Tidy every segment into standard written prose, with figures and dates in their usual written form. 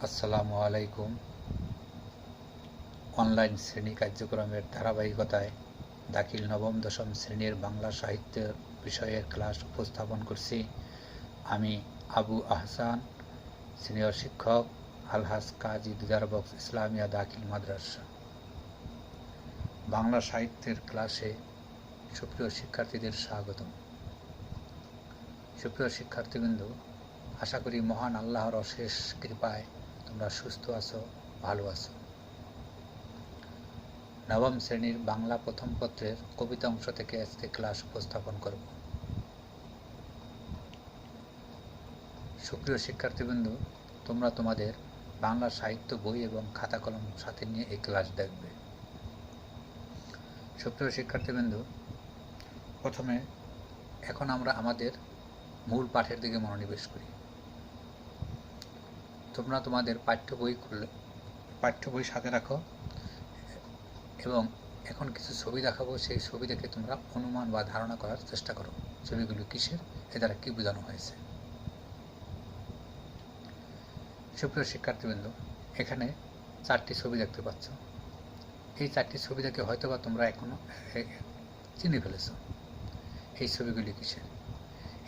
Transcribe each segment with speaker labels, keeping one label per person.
Speaker 1: আসসালামু আলাইকুম। অনলাইন শ্রেণী কার্যক্রমের ধারাবাহিকতায় দাখিল নবম দশম শ্রেণীর বাংলা সাহিত্য বিষয়ের ক্লাস উপস্থাপন করছি। আমি আবু আহসান, সিনিয়র শিক্ষক, আলহাজ কাজী দিদার বক্স ইসলামিয়া দাখিল মাদ্রাসা। বাংলা সাহিত্যের ক্লাসে সুপ্রিয় শিক্ষার্থীদের স্বাগতম। সুপ্রিয় শিক্ষার্থীবৃন্দ, আশা করি মহান আল্লাহর অশেষ কৃপায় তোমরা সুস্থ আছো, ভালো আছো। নবম শ্রেণীর বাংলা প্রথম পত্রের কবিতা অংশ থেকে আজকে ক্লাস উপস্থাপন করব। সুপ্রিয় শিক্ষার্থীবৃন্দ, তোমরা তোমাদের বাংলা সাহিত্য বই এবং খাতা কলম সাথে নিয়ে এই ক্লাস দেখবে। সুপ্রিয় শিক্ষার্থীবৃন্দ, প্রথমে এখন আমরা আমাদের মূল পাঠের দিকে মনোনিবেশ করি। তোমরা তোমাদের পাঠ্য বই সাথে রাখো এবং এখন কিছু ছবি দেখাবো। সেই ছবি দেখে তোমরা অনুমান বা ধারণা করার চেষ্টা করো ছবিগুলো কিসের, এ দ্বারা কী বোঝানো হয়েছে। সুপ্রিয় শিক্ষার্থীবৃন্দ, এখানে 4টি ছবি দেখতে পাচ্ছ। এই 4টি ছবি দেখে হয়তোবা তোমরা এখনো চিনে ফেলেছ এই ছবিগুলি কিসের।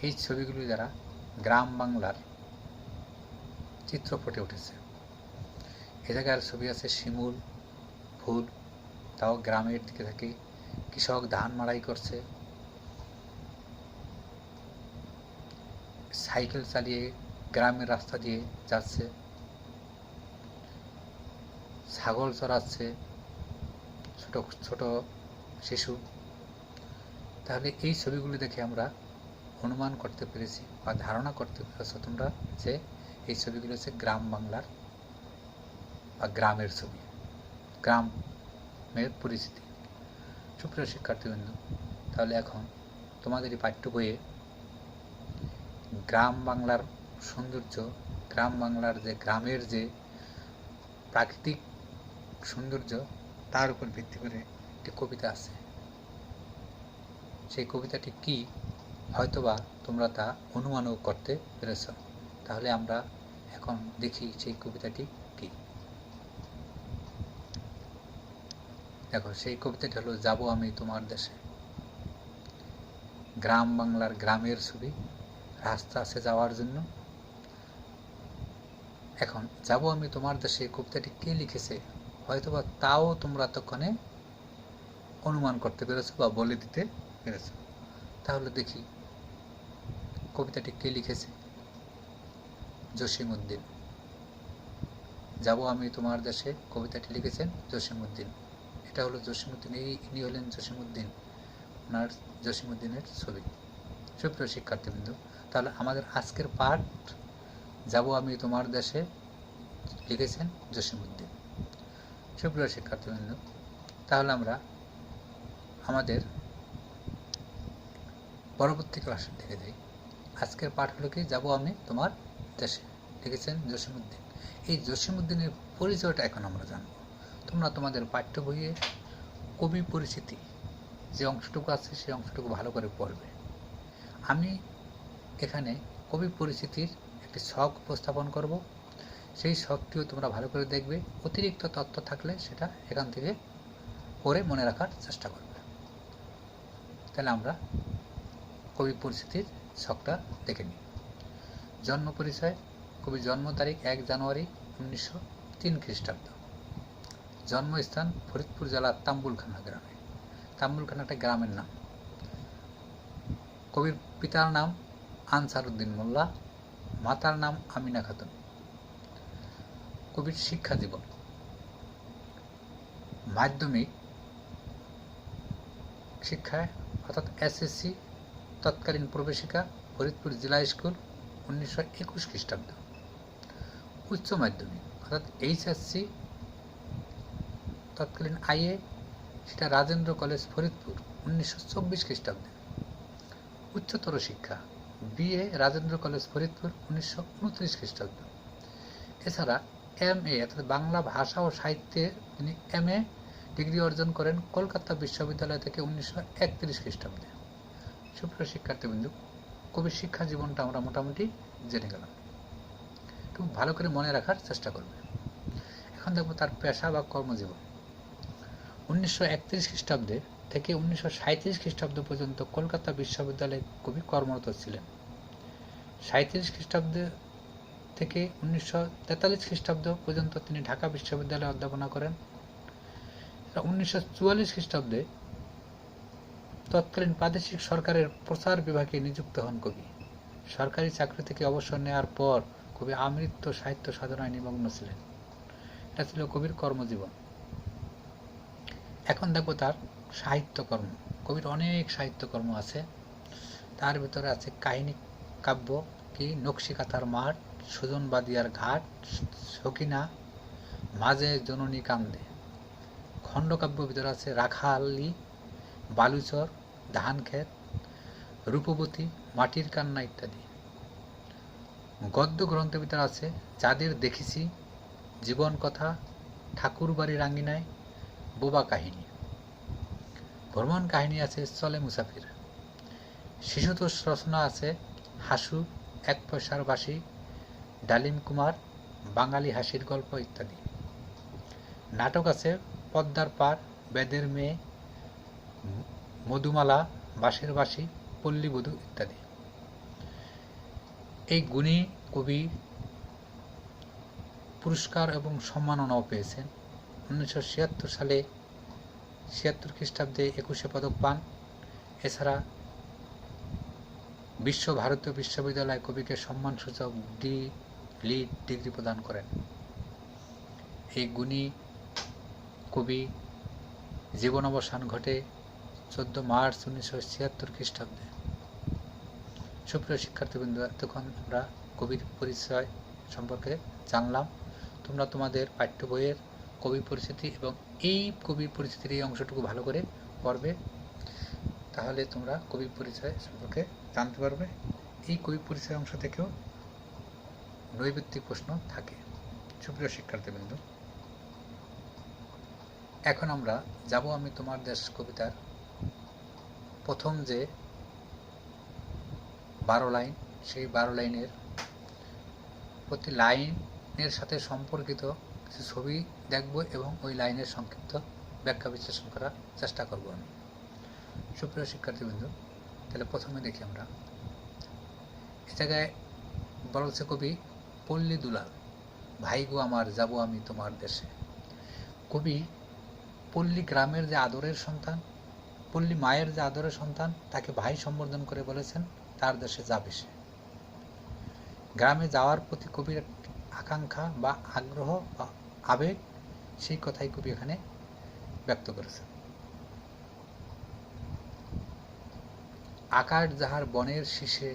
Speaker 1: এই ছবিগুলি দ্বারা গ্রাম বাংলার চিত্র ফুটে উঠেছে। এ জায়গার ছবি আছে শিমুল ফুল, তাও গ্রামের দিকে থেকে কৃষক ধান মাড়াই করছে, সাইকেল চালিয়ে গ্রামের রাস্তা দিয়ে যাচ্ছে, ছাগল চড়াচ্ছে ছোট ছোট শিশু। তাহলে এই ছবিগুলি দেখে আমরা অনুমান করতে পেরেছি বা ধারণা করতে পেরেছ তোমরা যে এই ছবিগুলো হচ্ছে গ্রাম বাংলার বা গ্রামের ছবি, গ্রামের পরিস্থিতি। সুপ্রিয় শিক্ষার্থীবৃন্দ, তাহলে এখন তোমাদের এই পাঠ্য বইয়ে গ্রাম বাংলার সৌন্দর্য, গ্রাম বাংলার যে গ্রামের যে প্রাকৃতিক সৌন্দর্য, তার উপর ভিত্তি করে একটি কবিতা আছে। সেই কবিতাটি কি হয়তোবা তোমরা তা অনুমানও করতে পেরেছ। তাহলে আমরা এখন দেখি সেই কবিতাটি কি। দেখো, সেই কবিতাটি হলো যাব আমি তোমার দেশে। গ্রাম বাংলার গ্রামের ছবি, রাস্তা আছে যাওয়ার জন্য। এখন যাব আমি তোমার দেশে কবিতাটি কে লিখেছে হয়তোবা তাও তোমরা ততক্ষণে অনুমান করতে পেরেছো বা বলে দিতে পেরেছো। তাহলে দেখি কবিতাটি কে লিখেছে। জসিমউদ্দিন। যাব আমি তোমার দেশে কবিতাটি লিখেছেন জসিমউদ্দিন। এটা হলো জসিমউদ্দিন, ইনি হলেন জসিমউদ্দিন, ওনার জসিমউদ্দিনের ছবি। সুপ্রিয় শিক্ষার্থীবৃন্দ, তাহলে আমাদের আজকের পাঠ যাব আমি তোমার দেশে লিখেছেন জসিমউদ্দিন। সুপ্রিয় শিক্ষার্থীবৃন্দ, তাহলে আমরা আমাদের পরবর্তী ক্লাসের দিকে যাই। আজকের পাঠ হলো কি, যাব আমি তোমার দেশে লিখেছেন জসিমউদ্দিন। এই জসিমউদ্দিনের পরিচয়টা এখন আমরা জানব। তোমরা তোমাদের পাঠ্য বইয়ে কবি পরিচিতি যে অংশটুকু আছে সেই অংশটুকু ভালো করে পড়বে। আমি এখানে কবি পরিচিতির একটি ছক উপস্থাপন করব। সেই ছকটিও তোমরা ভালো করে দেখবে। অতিরিক্ত তথ্য থাকলে সেটা এখান থেকে পড়ে মনে রাখার চেষ্টা করবে। তাহলে আমরা কবি পরিচিতির ছকটা দেখে নিই। জন্ম পরিচয়। কবির জন্ম তারিখ 1 জানুয়ারি 1903 খ্রিস্টাব্দ। জন্মস্থান ফরিদপুর জেলার তাম্বুলখানা গ্রামে। তাম্বুলখানা একটা গ্রামের নাম। কবির পিতার নাম আনসার উদ্দিন মোল্লা, মাতার নাম আমিনা খাতুন। কবির শিক্ষা জীবন। মাধ্যমিক শিক্ষায় অর্থাৎ এসএসসি তৎকালীন প্রবেশিকা ফরিদপুর জেলা স্কুল 1921 খ্রিস্টাব্দ। উচ্চ মাধ্যমিক অর্থাৎ এইচএসসি তৎকালীন আইএ, সেটা রাজেন্দ্র কলেজ ফরিদপুর 1924 খ্রিস্টাব্দে। উচ্চতর শিক্ষা বিএ রাজেন্দ্র কলেজ ফরিদপুর 1929 খ্রিস্টাব্দ। এছাড়া এমএ অর্থাৎ বাংলা ভাষা ও সাহিত্যে তিনি এমএ ডিগ্রি অর্জন করেন কলকাতা বিশ্ববিদ্যালয় থেকে 1931 খ্রিস্টাব্দে। সুপ্রিয় শিক্ষার্থীবৃন্দ, কবির শিক্ষা জীবনটা আমরা মোটামুটি জেনে গেলাম। একটু ভালো করে মনে রাখার চেষ্টা করবে। এখন দেখবো তার পেশা বা কর্মজীবন। 1931 খ্রিস্টাব্দে থেকে 1937 খ্রিস্টাব্দ পর্যন্ত কলকাতা বিশ্ববিদ্যালয়ে কবি কর্মরত ছিলেন। 37 খ্রিস্টাব্দ থেকে 1943 খ্রিস্টাব্দ পর্যন্ত তিনি ঢাকা বিশ্ববিদ্যালয়ে অধ্যাপনা করেন। 1944 খ্রিস্টাব্দে তৎকালীন প্রাদেশিক সরকারের প্রচার বিভাগে নিযুক্ত হন কবি। সরকারি চাকরি থেকে অবসর নেওয়ার পর কবি আমৃত্যু সাহিত্য সাধনায় নিমগ্ন ছিলেন। এটা ছিল কবির কর্মজীবন। এখন দেখো তার সাহিত্যকর্ম। কবির অনেক সাহিত্যকর্ম আছে। তার ভিতরে আছে কাহিনী কাব্য কি নকশিকাঁথার মাঠ, সুজন বাদিয়ার ঘাট, সকিনা, মাঝে জননী কান্দে। খণ্ডকাব্য ভিতরে আছে রাখালি, বালুচর, ধানক্ষেত, রূপবতী, মাটির কান্না ইত্যাদি। গদ্য গ্রন্থের ভিতরে আছে যাদের দেখেছি, জীবন কথা, ঠাকুর বাড়ির আঙ্গিনায়, বোবা কাহিনী। ভ্রমণ কাহিনী আছে চলে মুসাফির। শিশুতোষ রচনা আছে হাসু, এক পয়সার বাসি, ডালিম কুমার, বাঙালি হাসির গল্প ইত্যাদি। নাটক আছে পদ্মার পার, বেদের মেয়ে, মধুমালা, বাঁশের বাসি, পল্লীবধূ ইত্যাদি। এই গুণী কবি পুরস্কার এবং সম্মাননাও পেয়েছেন। 1976 সালে 76 খ্রিস্টাব্দে 21 পদক পান। এছাড়া বিশ্ব ভারতীয় বিশ্ববিদ্যালয় কবিকে সম্মানসূচক লিট ডিগ্রি প্রদান করেন। এই গুণী কবি জীবনাবসান ঘটে 14 মার্চ 1976 খ্রিস্টাব্দে। সুপ্রিয় শিক্ষার্থীবৃন্দ, এতক্ষণ আমরা কবির পরিচয় সম্পর্কে জানলাম। তোমরা তোমাদের পাঠ্য বইয়ের কবি পরিচিতি এবং এই কবি পরিচিতির এই অংশটুকু ভালো করে পড়বে, তাহলে তোমরা কবি পরিচয় সম্পর্কে জানতে পারবে। এই কবি পরিচয় অংশ থেকেও নৈর্ব্যক্তিক প্রশ্ন থাকে। সুপ্রিয় শিক্ষার্থীবৃন্দ, এখন আমরা যাব আমি তোমার দেশ কবিতার প্রথম যে 12 লাইন, সেই 12 লাইনের প্রতি লাইনের সাথে সম্পর্কিত কিছু ছবি দেখব এবং ওই লাইনের সংক্ষিপ্ত ব্যাখ্যা বিশ্লেষণ করার চেষ্টা করব আমি। সুপ্রিয় শিক্ষার্থীবৃন্দ, তাহলে প্রথমে দেখি আমরা এ জায়গায় বলছে কবি পল্লী দুলাল, ভাই গো আমার যাব আমি তোমার দেশে। কবি পল্লী গ্রামের যে আদরের সন্তান, পল্লী মায়ের যে আদরের সন্তান, তাকে ভাই সম্বোধন করে বলেছেন তার দেশে যাবে সে। গ্রামে যাওয়ার প্রতি কবির আকাঙ্ক্ষা বা আগ্রহ বা আবেগ, সেই কথাই কবি এখানে ব্যক্ত করেছেন। আকাশ যাহার বনের শীষে,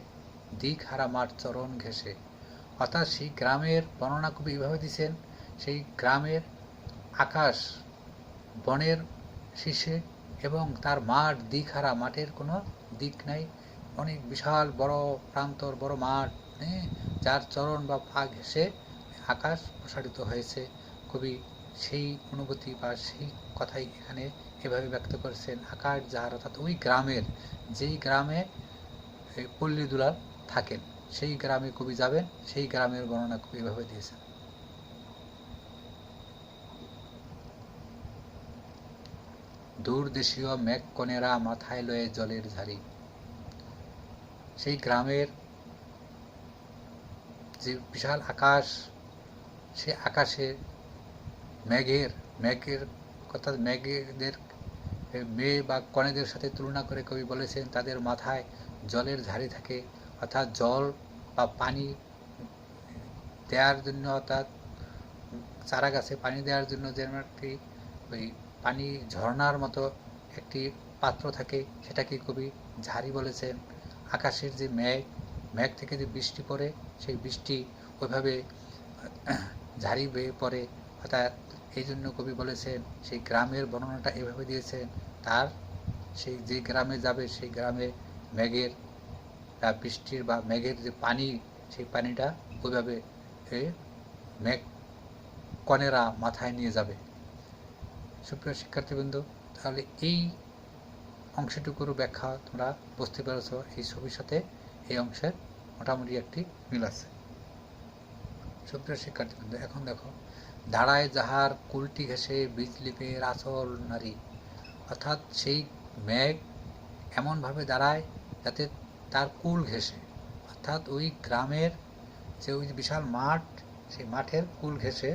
Speaker 1: দিক হারা মাঠ চরণ ঘেঁষে। অর্থাৎ সেই গ্রামের বর্ণনা কবি এইভাবে দিচ্ছেন, সেই গ্রামের আকাশ বনের শীষে এবং তার মাঠ দিক হারা, মাঠের কোনো দিক নাই, অনেক বিশাল বড় প্রান্তর, বড় মাঠ, যার চরণ বা পা ঘেঁষে আকাশ প্রসারিত হয়েছে। কবি সেই অনুভূতি বা সেই কথাই এখানে এভাবে ব্যক্ত করেছেন। আকাশ যাহার, অর্থাৎ ওই গ্রামের, যেই গ্রামে পল্লী দুলাল থাকেন, সেই গ্রামে কবি যাবেন, সেই গ্রামের বর্ণনা কবি এভাবে দিয়েছেন। দূর দেশীয় মেঘ কনেরা মাথায় লয়ে জলের ঝাড়ি। সেই গ্রামের যে বিশাল আকাশ, সে আকাশে মেঘের কথা, মেঘেদের মেয়ে বা কনেদের সাথে তুলনা করে কবি বলেছেন তাদের মাথায় জলের ঝাড়ি থাকে। অর্থাৎ জল বা পানি দেওয়ার জন্য, অর্থাৎ চারা গাছে পানি দেওয়ার জন্য যেন একটি ওই পানি ঝর্ণার মতো একটি পাত্র থাকে, সেটাকে কবি ঝাড়ি বলেছেন। আকাশের যে মেঘ থেকে যে বৃষ্টি পড়ে, সেই বৃষ্টি ওইভাবে ঝাড়ি বেয়ে পড়ে। অর্থাৎ এই জন্য কবি বলেছেন, সেই গ্রামের বর্ণনাটা এভাবে দিয়েছেন, তার সেই যে গ্রামে যাবে সেই গ্রামে মেঘের বৃষ্টির বা মেঘের যে পানি, সেই পানিটা ওইভাবে মেঘ কনেরা মাথায় নিয়ে যাবে। সুপ্রিয় শিক্ষার্থীবৃন্দ, তাহলে এই অংশটুকুর ব্যাখ্যা তোমরা বুঝতে পেরেছ। এই ছবির সাথে এই অংশের মোটামুটি একটি মিল আছে। সুপ্রিয় শিক্ষার্থীবৃন্দ, এখন দেখো, দাঁড়ায় যাহার কুলটি ঘেঁষে বিজলিপের আচল নারী, অর্থাৎ সেই মেঘ এমনভাবে দাঁড়ায় যাতে তার কুল ঘেঁষে, অর্থাৎ ওই গ্রামের যে ওই বিশাল মাঠ, সেই মাঠের কুল ঘেঁষে,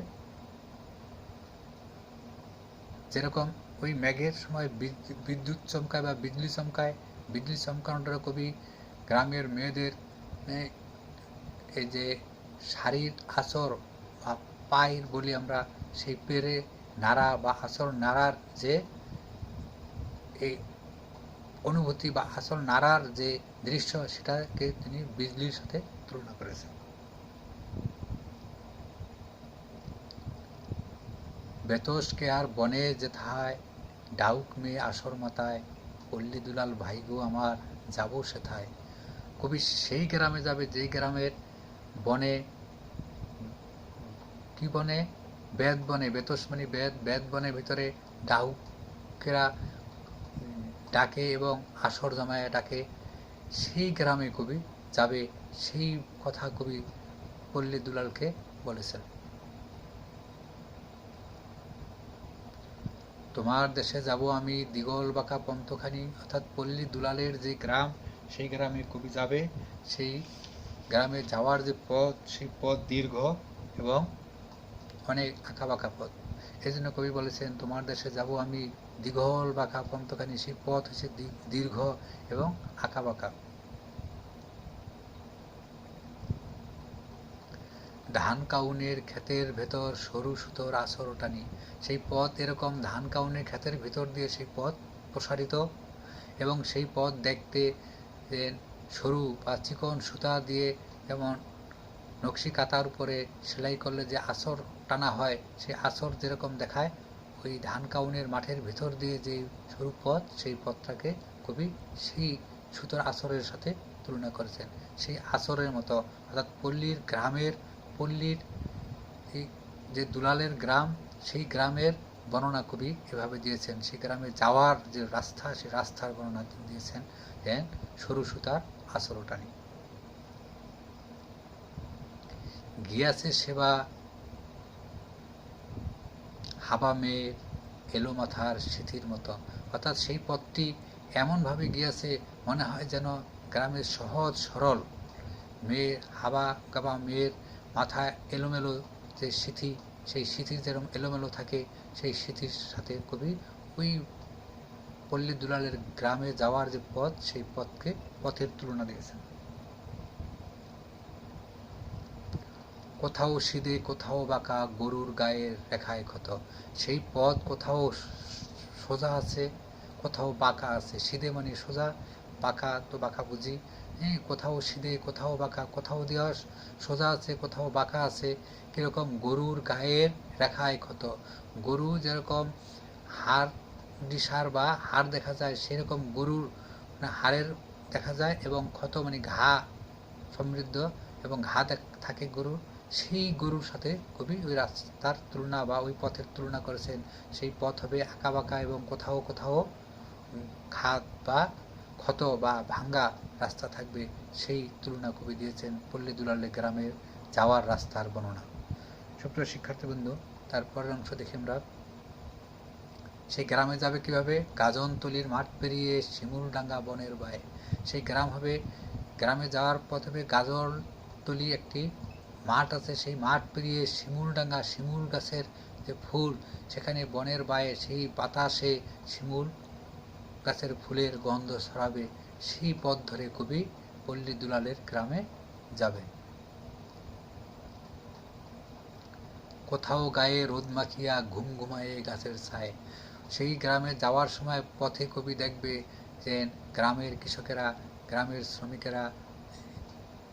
Speaker 1: যেরকম ওই মেঘের সময় বিদ্যুৎ চমকায় বা বিজলি চমকায়, বিজলি চমকানোটা কবি গ্রামের মেয়েদের এই যে শাড়ির আঁচড় বা পায়ের বলি আমরা, সেই পেরে নাড়া বা আঁচড় নাড়ার যে এই অনুভূতি বা আঁচড় নাড়ার যে দৃশ্য, সেটাকে তিনি বিজলির সাথে তুলনা করেছেন। বেতসকে আর বনে যেথায়, ডাউক মেয়ে আসর মাতায়, পল্লী দুলাল ভাই গো আমার, যাবো সেথায়। কবি সেই গ্রামে যাবে যেই গ্রামের বনে, কি বনে, বেদ বনে, বেতস মানে বেদ, বেদ বনের ভিতরে ডাউকেরা ডাকে এবং আসর জমায় ডাকে, সেই গ্রামে কবি যাবে, সেই কথা কবি পল্লী দুলালকে বলেছেন। তোমার দেশে যাব আমি, দিগল বাঁকা পন্থখানি, অর্থাৎ পল্লী দুলালের যে গ্রাম, সেই গ্রামে কবি যাবে, সেই গ্রামে যাওয়ার যে পথ, সেই পথ দীর্ঘ এবং অনেক আঁকা বাঁকা পথ। এই জন্য কবি বলেছেন, তোমার দেশে যাব আমি, দিগল বাঁকা পন্থখানি, সেই পথ হচ্ছে দীর্ঘ এবং আঁকা বাঁকা। ধান কাউনের ক্ষেতের ভেতর সরু সুতোর আসর টানি, সেই পথ এরকম ধান কাউনের ক্ষেতের ভিতর দিয়ে সেই পথ প্রসারিত, এবং সেই পথ দেখতে সরু বা চিকন সুতা দিয়ে, যেমন নকশি কাতার উপরে সেলাই করলে যে আসর টানা হয়, সেই আসর যেরকম দেখায়, ওই ধান কাউনের মাঠের ভিতর দিয়ে যে সরু পথ, সেই পথটাকে কবি সেই সুতোর আসরের সাথে তুলনা করেছেন। সেই আসরের মতো, অর্থাৎ পল্লীর গ্রামের, পল্লীর এই যে দুলালের গ্রাম, সেই গ্রামের বর্ণনা কবি এভাবে দিয়েছেন। সেই গ্রামে যাওয়ার যে রাস্তা, সেই রাস্তার বর্ণনা দিয়েছেন সরু সুতার আসর টানি। গিয়াছে সেবা হাবা মেয়ের, এলো মাথার সিথির মতো, অর্থাৎ সেই পথটি এমনভাবে গিয়াছে, মনে হয় যেন গ্রামের সহজ সরল মেয়ের, হাবা গাবা মেয়ের মাথায় এলোমেলো যে সিথি, সেই সিথি যেরকম এলোমেলো থাকে, সেই সিথির সাথে কবি ওই পল্লী দুলালের গ্রামে যাওয়ার যে পথ, সেই পথকে পথের তুলনা দিয়েছেন। কোথাও সিধে কোথাও বাঁকা, গরুর গায়ের রেখায় ক্ষত, সেই পথ কোথাও সোজা আছে, কোথাও বাঁকা আছে। সিধে মানে সোজা, বাঁকা তো বাঁকা বুঝি, কোথাও সিধে কোথাও বাঁকা, কোথাও দেওয়া সোজা আছে, কোথাও বাঁকা আছে। কীরকম, গরুর গায়ের রেখায় ক্ষত, গরু যেরকম হাড় ডিসার বা হাড় দেখা যায়, সেরকম গরুর হাড়ের দেখা যায়, এবং ক্ষত মানে ঘা সমৃদ্ধ, এবং ঘা থাকে গরুর, সেই গরুর সাথে কবি ওই রাস্তার তুলনা বা ওই পথের তুলনা করেছেন। সেই পথ হবে আঁকা বাঁকা এবং কোথাও কোথাও খাদ বা ক্ষত বা ভাঙ্গা রাস্তা থাকবে, সেই তুলনা কবি দিয়েছেন পল্লী দুলালের গ্রামের যাওয়ার রাস্তার বর্ণনা। সুপ্রিয় শিক্ষার্থীবৃন্দ, তারপরের অংশ দেখি আমরা। সেই গ্রামে যাবে কিভাবে? গাজনতলির মাঠ পেরিয়ে শিমুলডাঙ্গা বনের বায়ে, সেই গ্রাম হবে, গ্রামে যাওয়ার পথ হবে গাজলতলি একটি মাঠ আছে, সেই মাঠ পেরিয়ে শিমুলডাঙ্গা, শিমুল গাছের যে ফুল, সেখানে বনের বায়ে সেই বাতাসে শিমুল গাছের ফুলের গন্ধ ছড়াবে, সেই পথ ধরে কবি পল্লী দুলালের গ্রামে যাবে। কোথাও গায়ে রোদ মাখিয়া ঘুম ঘুমায়ে গাছের ছায়, সেই গ্রামে যাওয়ার সময় পথে কবি দেখবে যে গ্রামের কৃষকেরা, গ্রামের শ্রমিকেরা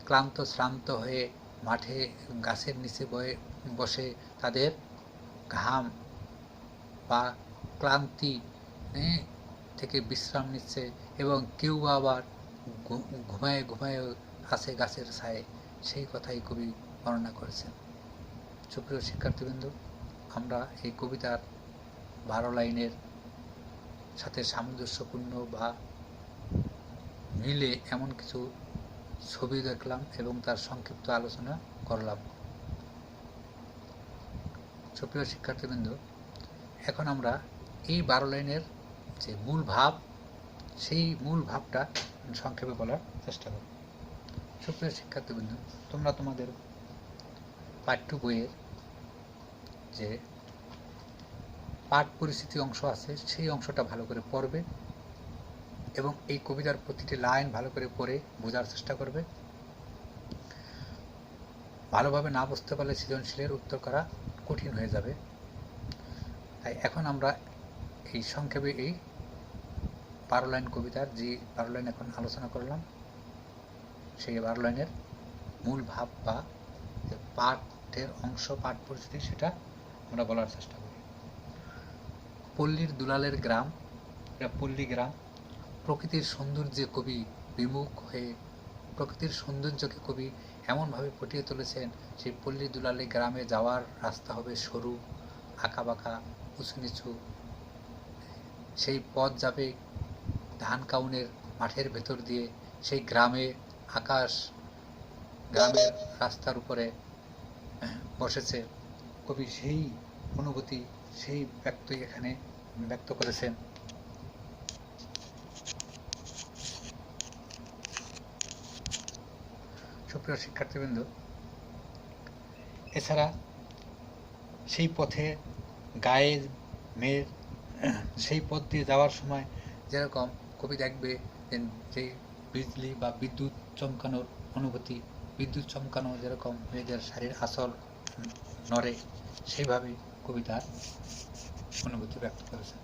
Speaker 1: ক্লান্ত শ্রান্ত হয়ে মাঠে গাছের নিচে বসে তাদের ঘাম বা ক্লান্তি থেকে বিশ্রাম নিচ্ছে, এবং কেউ আবার ঘুমায়ে ঘুমায়ে আছে গাছের ছায়ে, সেই কথাই কবি বর্ণনা করেছেন। সুপ্রিয় শিক্ষার্থীবৃন্দ, আমরা এই কবিতার 12 লাইনের সাথে সামঞ্জস্যপূর্ণ বা মিলে এমন কিছু ছবি দেখলাম এবং তার সংক্ষিপ্ত আলোচনা করলাম। সুপ্রিয় শিক্ষার্থীবৃন্দ, এখন আমরা এই 12 লাইনের যে মূল ভাব, সেই মূল ভাবটা সংক্ষেপে বলার চেষ্টা করব। সুপ্রিয় শিক্ষার্থীবৃন্দ, তোমরা তোমাদের পাঠ্য বইয়ের যে পাঠ পরিস্থিতি অংশ আছে সেই অংশটা ভালো করে পড়বে এবং এই কবিতার প্রতিটি লাইন ভালো করে পড়ে বোঝার চেষ্টা করবে। ভালোভাবে না বুঝতে পারলে সৃজনশীলের উত্তর করা কঠিন হয়ে যাবে। তাই এখন আমরা এই সংক্ষেপে এই 12 লাইন কবিতার যে 12 লাইন এখন আলোচনা করলাম, সেই 12 লাইনের মূল ভাব বা পাঠের অংশ, পাঠ পরিস্থিতি, সেটা আমরা বলার চেষ্টা করি। পল্লীর দুলালের গ্রাম, এটা পল্লী গ্রাম। প্রকৃতির সৌন্দর্যে কবি বিমুখ হয়ে প্রকৃতির সৌন্দর্যকে কবি এমনভাবে ফুটিয়ে তুলেছেন, সেই পল্লী দুলালে গ্রামে যাওয়ার রাস্তা হবে সরু, আঁকাবাঁকা, উঁচু নিচু। সেই পথ যাবে ধান কাউনের মাঠের ভেতর দিয়ে। সেই গ্রামে আকাশ, গ্রামের রাস্তার উপরে বসেছে। কবি সেই অনুভূতি, সেই ব্যক্তই এখানে ব্যক্ত করেছেন। সুপ্রিয় শিক্ষার্থীবৃন্দ, এছাড়া সেই পথে গায়ে মেয়ের সেই পথ দিয়ে যাওয়ার সময় যেরকম কবি দেখবে যে বিজলি বা বিদ্যুৎ চমকানোর অনুভূতি, বিদ্যুৎ চমকানো যেরকম মেয়েদের শাড়ির আঁচল নড়ে, সেইভাবে কবি তার অনুভূতি ব্যক্ত করেছেন।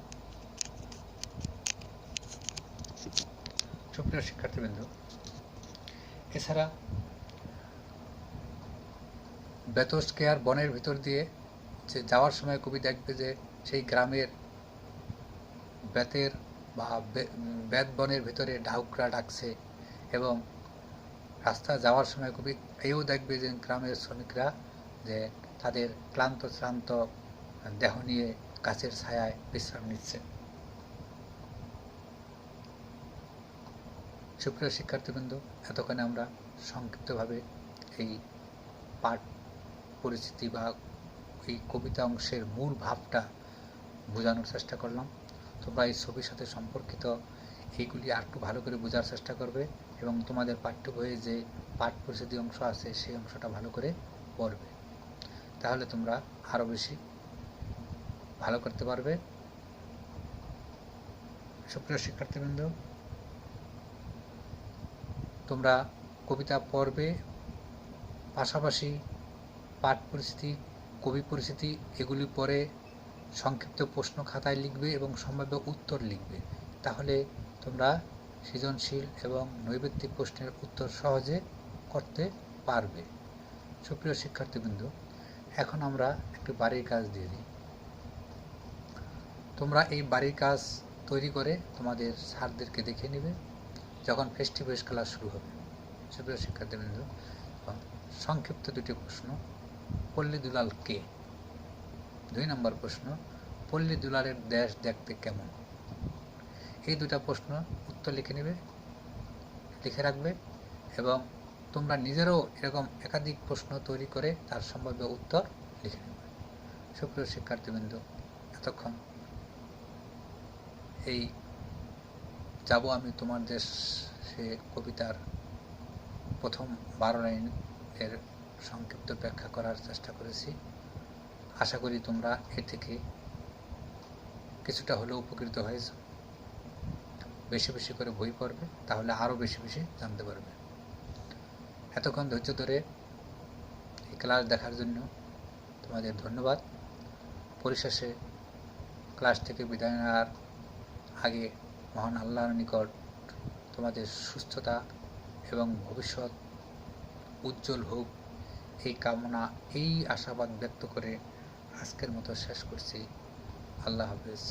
Speaker 1: সুপ্রিয় শিক্ষার্থীবৃন্দ, এছাড়া বেতস্কেয়ার বনের ভিতর দিয়ে যে যাওয়ার সময় কবি দেখবে যে সেই গ্রামের বেতের বা বেত বনের ভিতরে ডাহুকরা ডাকছে, এবং রাস্তা যাওয়ার সময় কবি এও দেখবে যে গ্রামের শ্রমিকরা যে তাদের ক্লান্ত শ্রান্ত দেহ নিয়ে গাছের ছায়ায় বিশ্রাম নিচ্ছে। সুপ্রিয় শিক্ষার্থীবৃন্দ, এতক্ষণে আমরা সংক্ষিপ্তভাবে এই পাঠ পরিস্থিতি বা এই কবিতা অংশের মূল ভাবটা বোঝানোর চেষ্টা করলাম। তোমরা এই ছবির সাথে সম্পর্কিত এইগুলি আর একটু ভালো করে বোঝার চেষ্টা করবে এবং তোমাদের পাঠ্য বইয়ে যে পাঠ পরিস্থিতি অংশ আছে সেই অংশটা ভালো করে পড়বে। তাহলে তোমরা আরও বেশি ভালো করতে পারবে। সুপ্রিয় শিক্ষার্থীবৃন্দ, তোমরা কবিতা পড়বে, পাশাপাশি পাঠ পরিস্থিতি, কবি পরিস্থিতি এগুলি পড়ে সংক্ষিপ্ত প্রশ্ন খাতায় লিখবে এবং সম্ভাব্য উত্তর লিখবে। তাহলে তোমরা সৃজনশীল এবং নৈবেত্তিক প্রশ্নের উত্তর সহজে করতে পারবে। সুপ্রিয় শিক্ষার্থীবৃন্দ, এখন আমরা একটু বাড়ির কাজ দিয়ে দিই। তোমরা এই বাড়ির কাজ তৈরি করে তোমাদের স্যারদেরকে দেখে নেবে যখন ফেস টু ফেস ক্লাস শুরু হবে। সুপ্রিয় শিক্ষার্থীবৃন্দ, সংক্ষিপ্ত দুটি প্রশ্ন। পল্লী দুলাল কে? 2 নম্বর প্রশ্ন, পল্লী দুলালের দেশ দেখতে কেমন? এই দুটা প্রশ্ন উত্তর লিখে নেবে, লিখে রাখবে এবং তোমরা নিজেরাও এরকম একাধিক প্রশ্ন তৈরি করে তার সম্ভাব্য উত্তর লিখে নেবে। সুপ্রিয় শিক্ষার্থীবৃন্দ, এতক্ষণ এই যাব আমি তোমার দেশে কবিতার প্রথম 12 লাইনের সংক্ষিপ্ত ব্যাখ্যা করার চেষ্টা করেছি। আশা করি তোমরা এ থেকে কিছুটা হলেও উপকৃত হয়েছ। বেশি বেশি করে বই পড়বে, তাহলে আরও বেশি বেশি জানতে পারবে। এতক্ষণ ধৈর্য ধরে এই ক্লাস দেখার জন্য তোমাদের ধন্যবাদ। পরিশেষে ক্লাস থেকে বিদায় নেওয়ার আগে মহান আল্লাহর নিকট তোমাদের সুস্থতা এবং ভবিষ্যৎ উজ্জ্বল হোক এই কামনা, এই আশাবাদ ব্যক্ত করে আজকের মতো শেষ করছি। আল্লাহ হাফেজ।